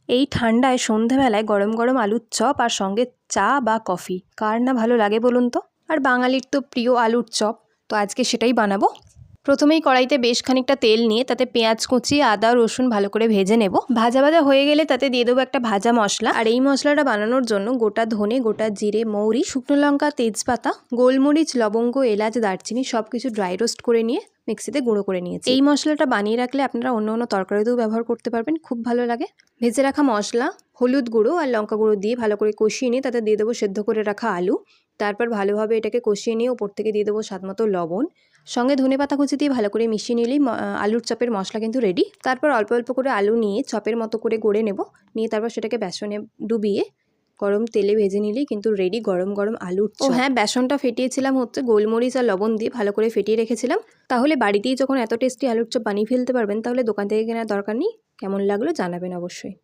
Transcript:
এই ঠান্ডায় সন্ধেবেলায় গরম গরম আলুর চপ আর সঙ্গে চা বা কফি কার না ভালো লাগে বলুন তো। আর বাঙালির তো প্রিয় আলুর চপ, তো আজকে সেটাই বানাবো। প্রথমেই কড়াইতে বেশ খানিকটা তেল নিয়ে তাতে পেঁয়াজ কুচি, আদা, রসুন ভালো করে ভেজে নেব। ভাজা ভাজা হয়ে গেলে তাতে দিয়ে দেবো একটা ভাজা মশলা। আর এই মশলাটা বানানোর জন্য গোটা ধনে, গোটা জিরে, মৌরি, শুকনো লঙ্কা, তেজপাতা, গোলমরিচ, লবঙ্গ, এলাচ, দারচিনি সব কিছু ড্রাই রোস্ট করে নিয়ে মিক্সিতে গুঁড়ো করে নিয়েছি। এই মশলাটা বানিয়ে রাখলে আপনারা অন্য অন্য তরকারিতেও ব্যবহার করতে পারবেন, খুব ভালো লাগে। ভেজে রাখা মশলা, হলুদ গুঁড়ো আর লঙ্কা গুঁড়ো দিয়ে ভালো করে কষিয়ে নিয়ে তাতে দিয়ে দেবো সেদ্ধ করে রাখা আলু। তারপর ভালোভাবে এটাকে কষিয়ে নিয়ে ওপর থেকে দিয়ে দেবো স্বাদমতো লবণ, সঙ্গে ধনেপাতা কুচি দিয়ে ভালো করে মিশিয়ে নিলেই আলুর চপের মশলা কিন্তু রেডি। তারপর অল্প অল্প করে আলু নিয়ে চপের মতো করে গড়ে নেব, নিয়ে তারপর সেটাকে বেসনে ডুবিয়ে গরম তেলে ভেজে নিলেই কিন্তু রেডি গরম গরম আলুর চপ। ও হ্যাঁ, বেসনটা ফেটিয়েছিলাম হচ্ছে গোলমরিচ আর লবণ দিয়ে ভালো করে ফেটিয়ে রেখেছিলাম। তাহলে বাড়িতেই যখন এত টেস্টি আলুর চপ বানিয়ে ফেলতে পারবেন, তাহলে দোকান থেকে কেনার দরকার নেই। কেমন লাগলো জানাবেন অবশ্যই।